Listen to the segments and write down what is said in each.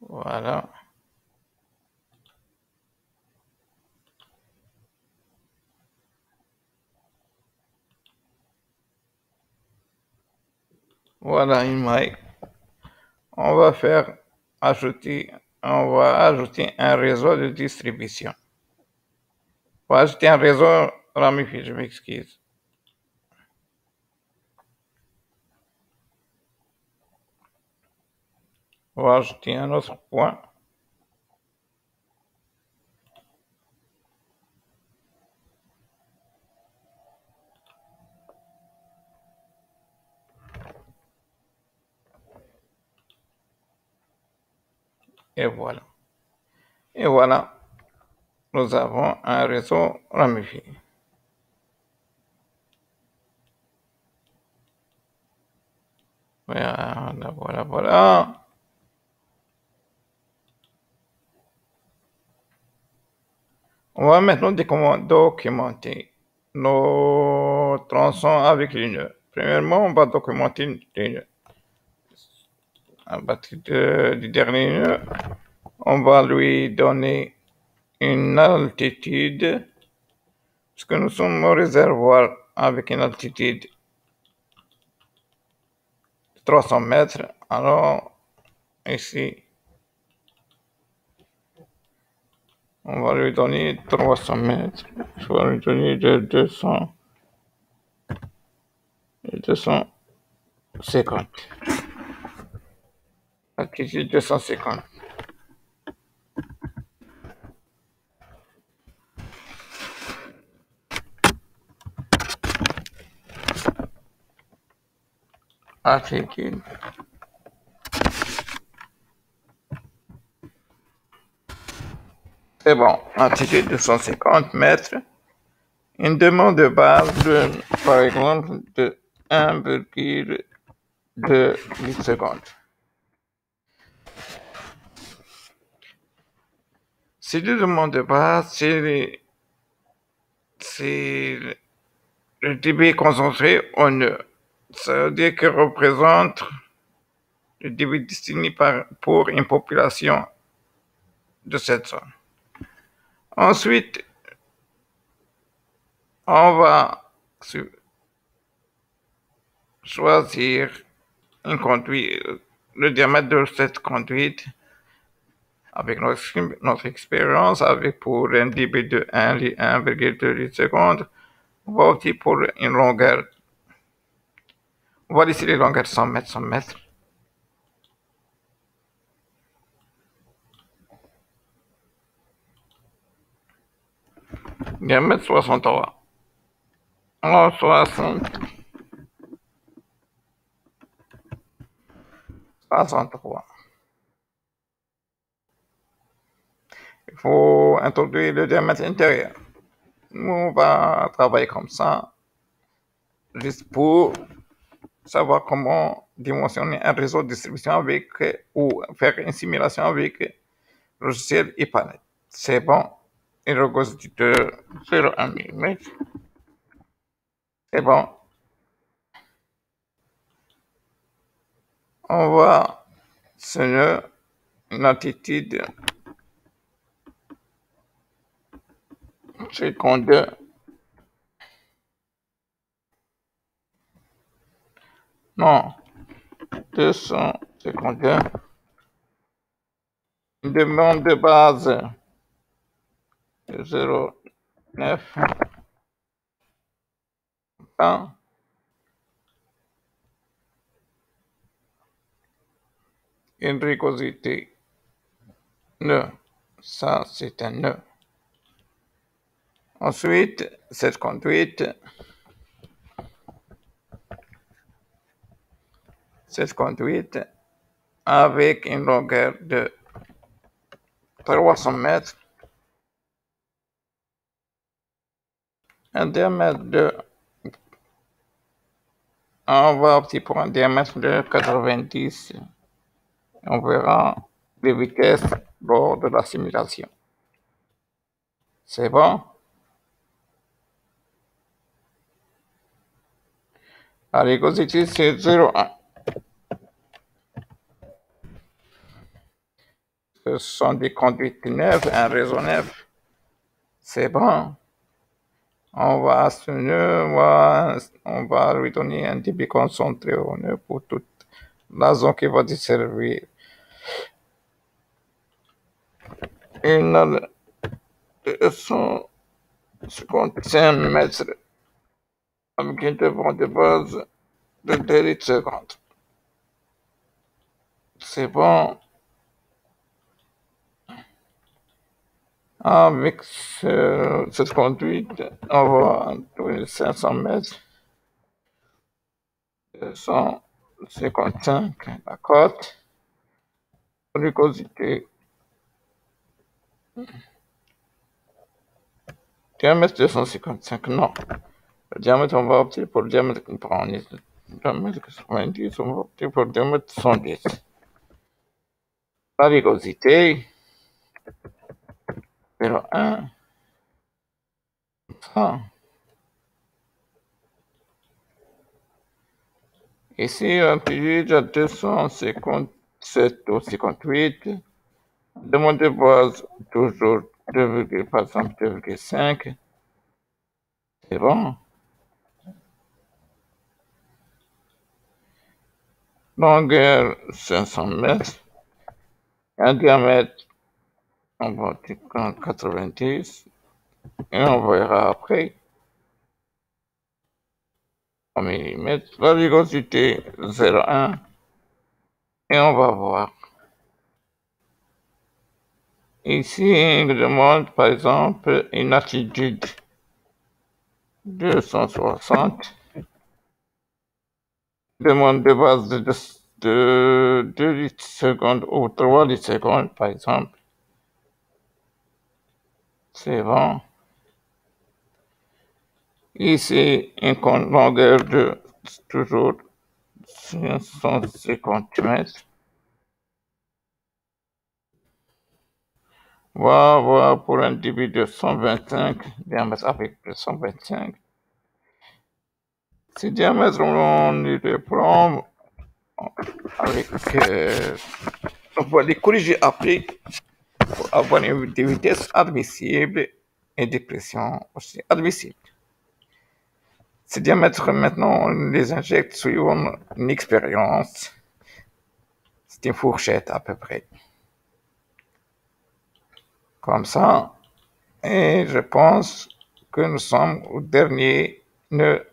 Voilà. Voilà une maille. On va faire ajouter, on va ajouter un réseau de distribution. On va ajouter un réseau ramifié, je m'excuse. On va ajouter un autre point. Et voilà. Et voilà, nous avons un réseau ramifié. Voilà, voilà, voilà. On va maintenant documenter nos tronçons avec les nœuds. Premièrement, on va documenter les nœuds. À partir du dernier nœud, on va lui donner une altitude, parce que nous sommes au réservoir avec une altitude de 300 mètres. Alors, ici, on va lui donner 300 mètres. Je vais lui donner de 200 et 250. Altitude 250. Altitude. C'est bon. Altitude 250 mètres. Une demande de base, par exemple, de 1,2 litres secondes. Ces deux demandes de base, c'est le débit concentré en nœud. Ça veut dire qu'il représente le débit destiné pour une population de cette zone. Ensuite, on va choisir une conduite, le diamètre de cette conduite avec notre expérience, avec pour un débit de 1,2 litres seconde. On va opter pour une longueur. On va laisser les longueurs 100 mètres, 100 mètres. Diamètre 63. Oh, 63. Il faut introduire le diamètre intérieur. Nous, on va travailler comme ça, juste pour savoir comment dimensionner un réseau de distribution avec, ou faire une simulation avec logiciel EPANET. C'est bon. Et le gauche de 0,1 mm. C'est bon. On va se une altitude 52. Non, 252. Une demande de base de 0,9. Une rugosité nœud. Ça, c'est un nœud. Ensuite, cette conduite avec une longueur de 300 mètres, un diamètre de, on va opter pour un diamètre de 90. On verra les vitesses lors de la simulation. C'est bon? La rugosité, c'est 0,1. ce sont des conduites neuves, un réseau neuf. C'est bon. On va lui donner un débit concentré au nœud pour toute la zone qui va desservir. Une a 255 mètres avec un devant de base de 2 secondes. C'est bon. Avec cette conduite, on va trouver 500 mètres, 255, la côte, rugosité, diamètre 255, non. Le diamètre, on va opter pour le diamètre qu'on prend. Le diamètre 90, on va opter pour le diamètre 110. La rugosité, 0,1, ça. Ici, on utilise à 257 ou 58. Demande de base, toujours 2, par exemple 2,5. C'est bon. Longueur 500 mètres. Un diamètre, on va dire 90. Et on verra après. En millimètres. La rugosité 0,1. Et on va voir. Ici, il demande par exemple une altitude 260. Demande de base de 2 litres secondes ou 3 litres secondes, par exemple. C'est bon. Ici, une longueur de toujours 550 mètres. Voilà pour un débit de 125, diamètre avec 125. Ce diamètre, on le prend avec... on va les corriger après pour avoir des vitesses admissibles et des pressions aussi admissibles. Ces diamètres, maintenant, on les injecte suivant une expérience. C'est une fourchette à peu près. Comme ça. Et je pense que nous sommes au dernier nœud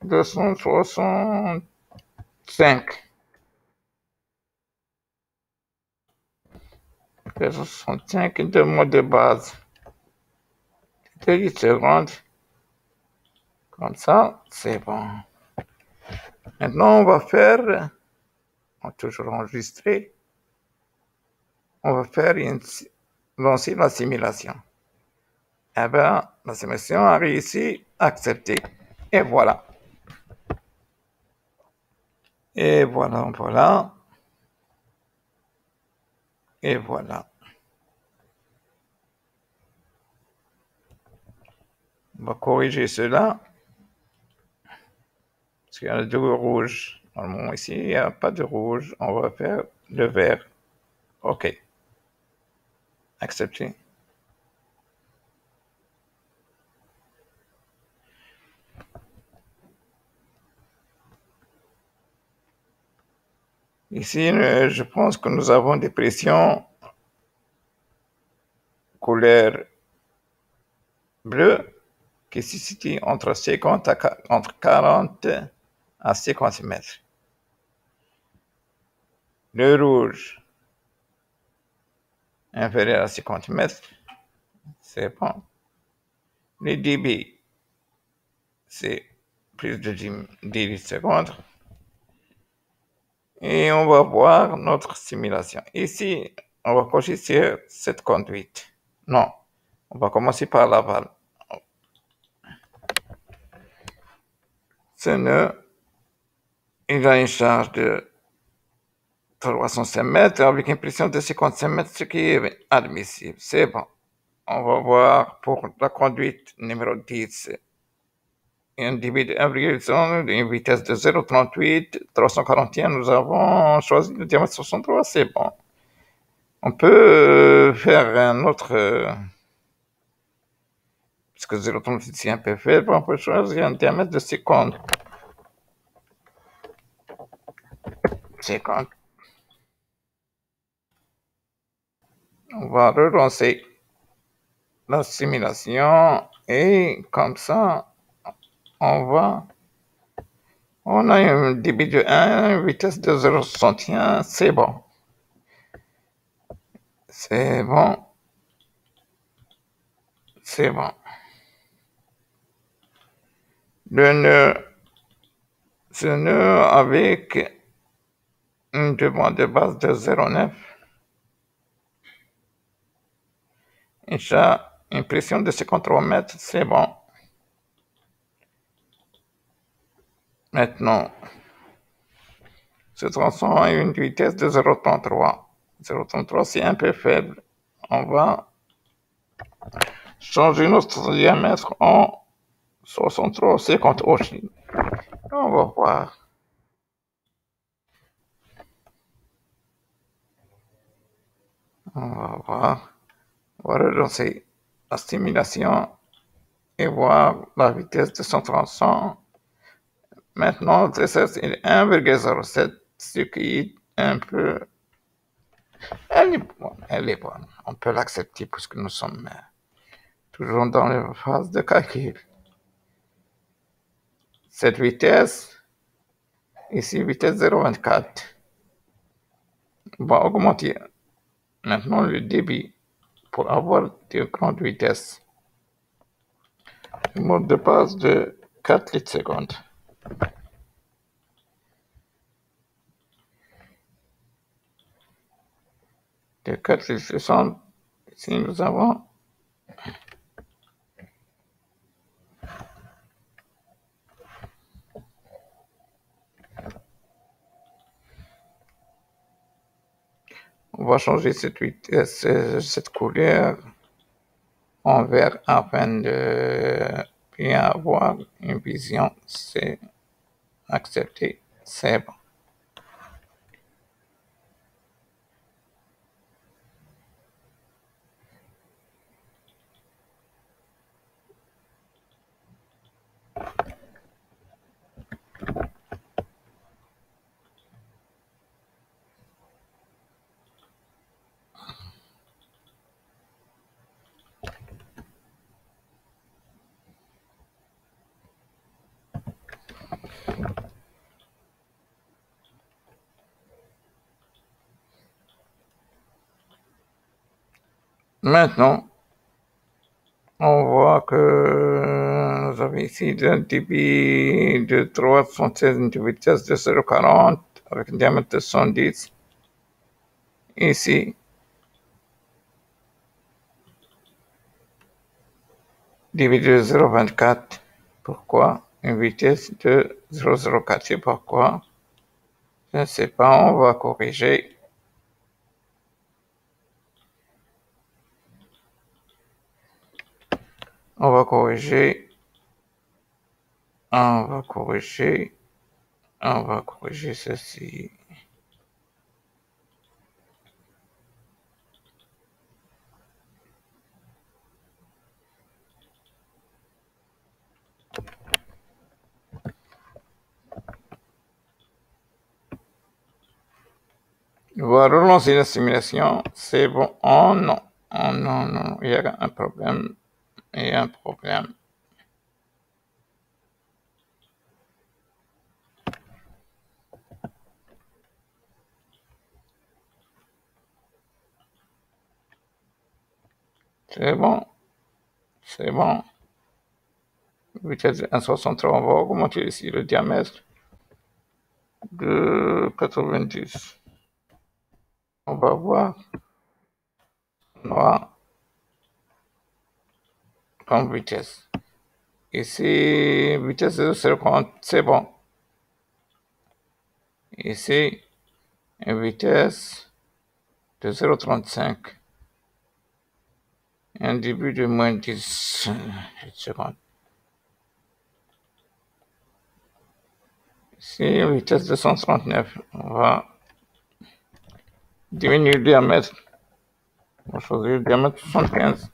265. 265 de mot de base. 2 secondes. Comme ça, c'est bon. Maintenant, on va faire, on va toujours enregistrer, on va faire lancer la simulation. Eh bien, la simulation a réussi à accepter. Et voilà. Et voilà, voilà. Et voilà. On va corriger cela. Parce qu'il y a du rouge. Normalement, ici, il n'y a pas de rouge. On va faire le vert. OK. Accepter. Ici, je pense que nous avons des pressions couleur bleue qui se situent entre 40 à 50 mètres. Le rouge inférieur à 50 mètres, c'est bon. Le débit, c'est plus de 10 secondes. Et on va voir notre simulation. Ici, on va cocher sur cette conduite. Non, on va commencer par l'aval. Ce nœud, il a une charge de 305 mètres avec une pression de 55 mètres, ce qui est admissible. C'est bon. On va voir pour la conduite numéro 10. Un débit de 1,1, une vitesse de 0,38, 341, nous avons choisi le diamètre 63, c'est bon. On peut faire un autre, parce que 0,36 c'est un peu faible, on peut choisir un diamètre de 50. 50. On va relancer la simulation et comme ça, on a un débit de 1, une vitesse de 0,61, c'est bon. C'est bon. C'est bon. Le nœud, ce nœud avec une demande de base de 0,9. Une pression de 53 mètres, c'est bon. Maintenant, ce tronçon a une vitesse de 0,33. 0,33, c'est un peu faible. On va changer notre diamètre en 63,50 aussi. On va voir. On va voir. On va relancer la stimulation et voir la vitesse de son tronçon. Maintenant, le TSS est 1,07, ce qui est un peu... Elle est bonne. On peut l'accepter puisque nous sommes toujours dans la phase de calcul. Cette vitesse, ici, vitesse 0,24, va augmenter maintenant le débit pour avoir de grandes vitesses. Le mode de passe de 4 litres secondes. De 4 litres secondes, ici nous avons on va changer cette vitesse, cette couleur en vert afin de bien avoir une vision. C'est accepté, c'est bon. Maintenant, on voit que nous avons ici un débit de 316, une vitesse de 0,40 avec un diamètre de 110. Ici, débit de 0,24. Pourquoi? Une vitesse de 0,04. C'est pourquoi? Je ne sais pas, on va corriger. On va corriger. On va corriger. On va corriger ceci. On va relancer la simulation. C'est bon. Oh non. Oh non, non. Il y a un problème. Il y a un problème. C'est bon. C'est bon. Vitesse de 1,63. On va augmenter ici le diamètre de 90. On va voir. Noir. Comme vitesse. Ici, vitesse de 0,40. C'est bon. Ici, une vitesse de 0,35. Un début de moins 10 secondes. Ici, une vitesse de 139. On va diminuer le diamètre On va choisir le diamètre 75.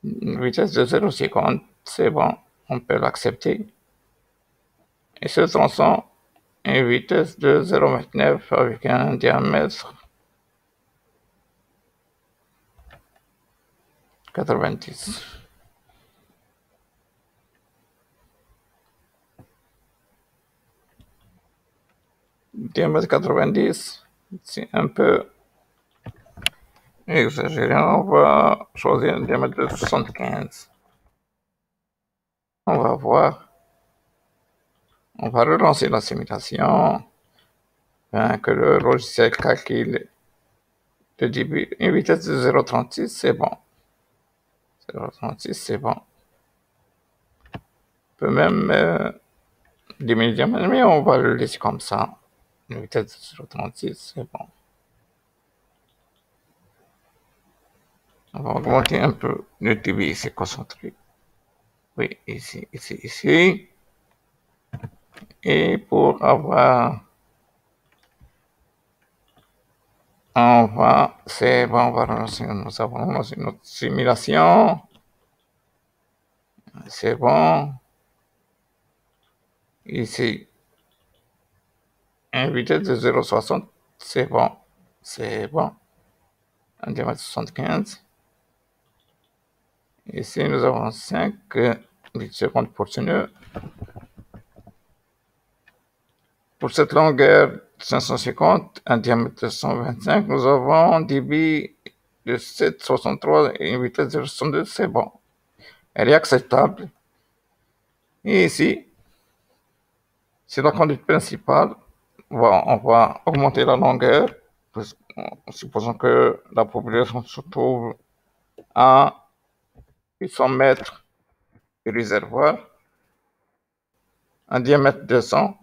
Une vitesse de 0,50, c'est bon, on peut l'accepter. Et ce tronçon a une vitesse de 0,29 avec un diamètre 90. Diamètre 90, c'est un peu exagéré. On va choisir un diamètre de 75. On va voir. On va relancer la simulation. Que le logiciel calcule le début. Une vitesse de 0,36, c'est bon. 0,36, c'est bon. On peut même diminuer le diamètre, mais on va le laisser comme ça. Une vitesse de 0,36, c'est bon. On va augmenter un peu le débit, c'est concentré. Oui, ici, ici, ici. Et pour avoir... c'est bon, on va relancer, nous avons lancé notre simulation. C'est bon. Ici, une vitesse de 0,60, c'est bon. C'est bon. Un diamètre 75. Ici, nous avons 5 millisecondes pour ce nœud. Pour cette longueur 550, un diamètre de 125, nous avons un débit de 7,63 et une vitesse de 62, c'est bon. Elle est acceptable. Et ici, c'est la conduite principale. On va augmenter la longueur, en supposant que la population se trouve à 800 mètres du réservoir, un diamètre de 100.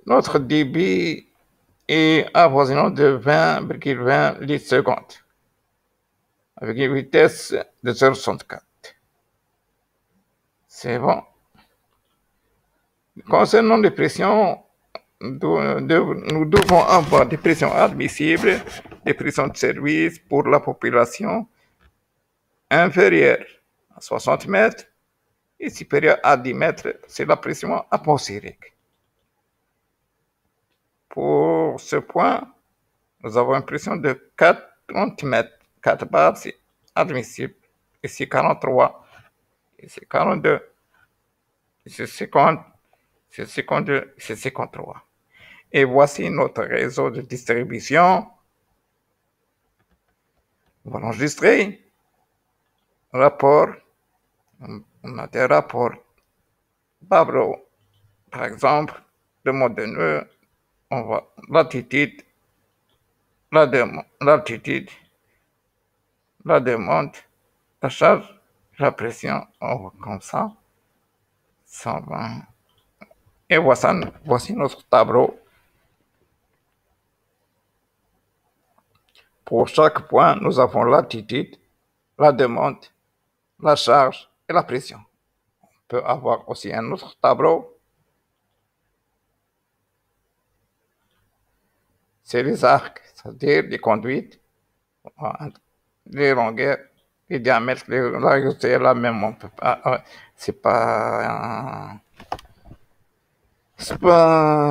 Notre débit est avoisinant de 20,20 litres secondes, avec une vitesse de 0,64. C'est bon. Concernant les pressions, nous devons avoir des pressions admissibles, des pressions de service pour la population inférieures à 60 mètres et supérieures à 10 mètres, c'est la pression atmosphérique. Pour ce point, nous avons une pression de 40 mètres. 4 bars, c'est admissible. Ici 43, ici 42, ici 50, ici 52, ici 53. Et voici notre réseau de distribution. On va l'enregistrer. Rapport. On a des rapports Pablo. Par exemple, le mode de nœud, on va l'altitude, l'altitude, la demande, la charge, la pression, on va comme ça, 120. Et voici notre tableau. Pour chaque point, nous avons l'altitude, la demande, la charge et la pression. On peut avoir aussi un autre tableau. C'est les arcs, c'est-à-dire les conduites, les longueurs, les diamètres, la c'est la même. On peut pas, c'est pas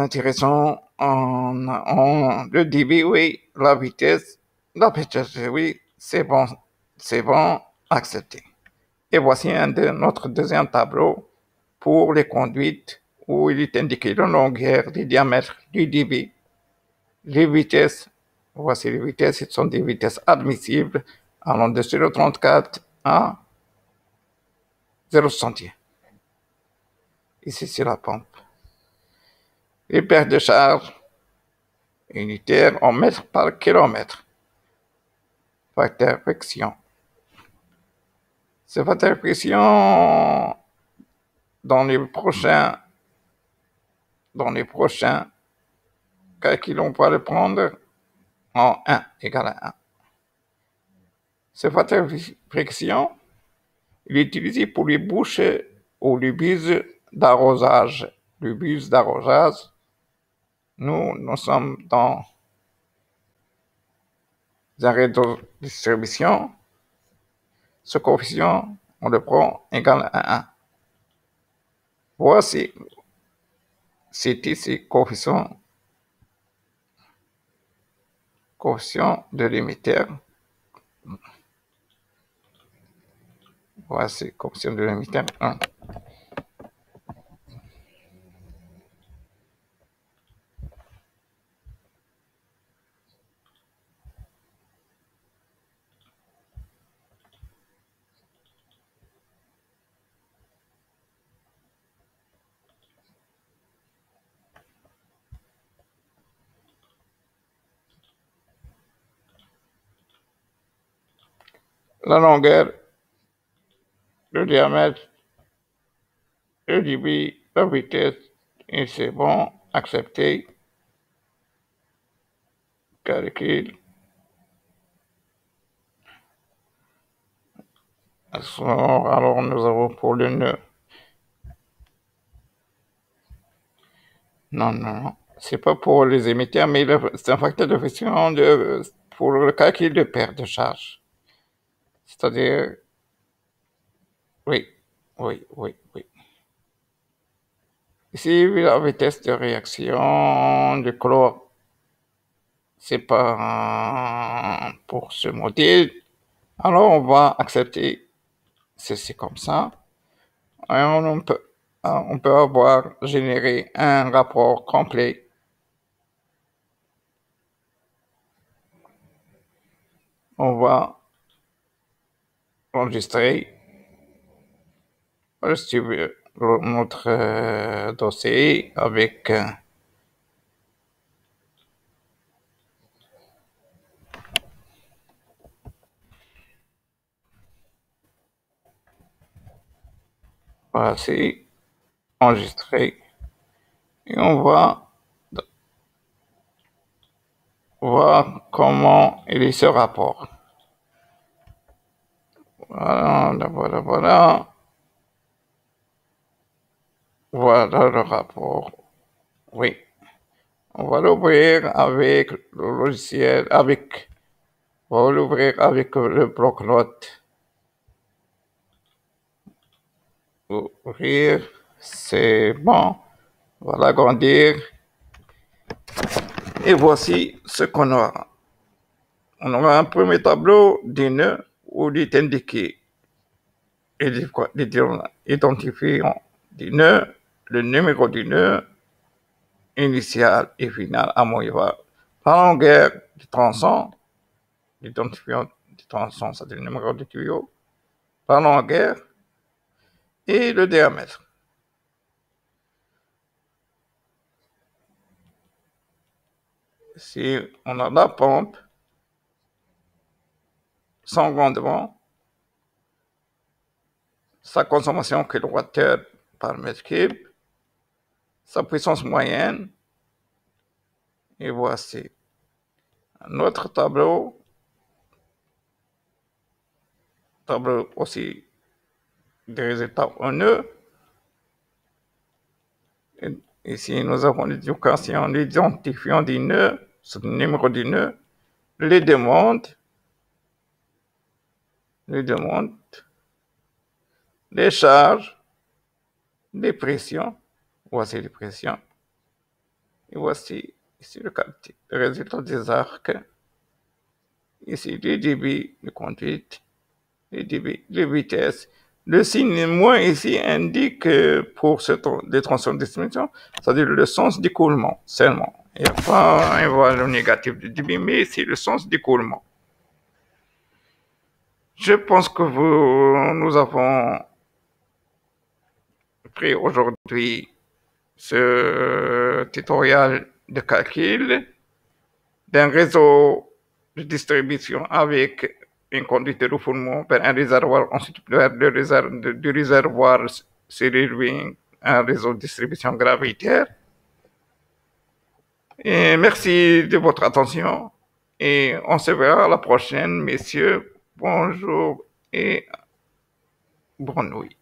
intéressant. Le débit, oui, la vitesse, oui, c'est bon, accepté. Et voici notre deuxième tableau pour les conduites où il est indiqué la longueur, les diamètres, du débit, les vitesses. Voici les vitesses, ce sont des vitesses admissibles allant de 0,34 à 0,61. Ici, c'est la pompe. Les pertes de charge unitaires en mètres par kilomètre. Facteur friction. Ce facteur friction, dans les prochains calculs, on va le prendre en 1 égale à 1. Ce facteur friction Il est utilisé pour les bouches ou les buses d'arrosage. Le bus d'arrosage, nous sommes dans un réseau de distribution. Ce coefficient, on le prend égal à 1. Voici, c'est ici coefficient de l'émetteur. Voici coefficient de l'émetteur 1. La longueur, le diamètre, le débit, la vitesse, et c'est bon, accepter, calcul. Alors nous avons pour le nœud. Non, c'est pas pour les émetteurs, mais c'est un facteur de friction pour le calcul de perte de charge. C'est-à-dire, oui. Ici, la vitesse de réaction du chlore, c'est pas pour ce modèle. Alors, on va accepter ceci comme ça. Et on peut avoir généré un rapport complet. On va enregistrer notre dossier avec voici enregistrer et on va voir comment il est ce rapport. Voilà. Voilà le rapport. Oui. On va l'ouvrir avec le logiciel, on va l'ouvrir avec le bloc-notes. Ouvrir, c'est bon. On va l'agrandir. Et voici ce qu'on aura. On aura un premier tableau des nœuds où il est indiqué l'identifiant du nœud, le numéro du nœud, initial et final à moyen. La longueur du tronçon, l'identifiant du tronçon, c'est le numéro du tuyau, la longueur et le diamètre. Si on a la pompe, son rendement, sa consommation kWh par mètre cube, sa puissance moyenne, et voici un autre tableau aussi des résultats en nœud. Ici, nous avons l'identifiant du nœud, le numéro du nœud, les demandes, les charges, les pressions. Voici les pressions. Et voici ici le résultat des arcs. Ici, les débits de conduite, les débits, les vitesses. Le signe moins ici indique pour les tronçons de distribution, c'est-à-dire le sens d'écoulement seulement. Il n'y a pas un valeur négatif de débit, mais c'est le sens d'écoulement. Je pense que nous avons pris aujourd'hui ce tutoriel de calcul d'un réseau de distribution avec une conduite de refoulement vers un réservoir, ensuite vers du réservoir s'élever un réseau de distribution gravitaire. Et merci de votre attention et on se verra à la prochaine, messieurs. Bonjour et Bonne nuit.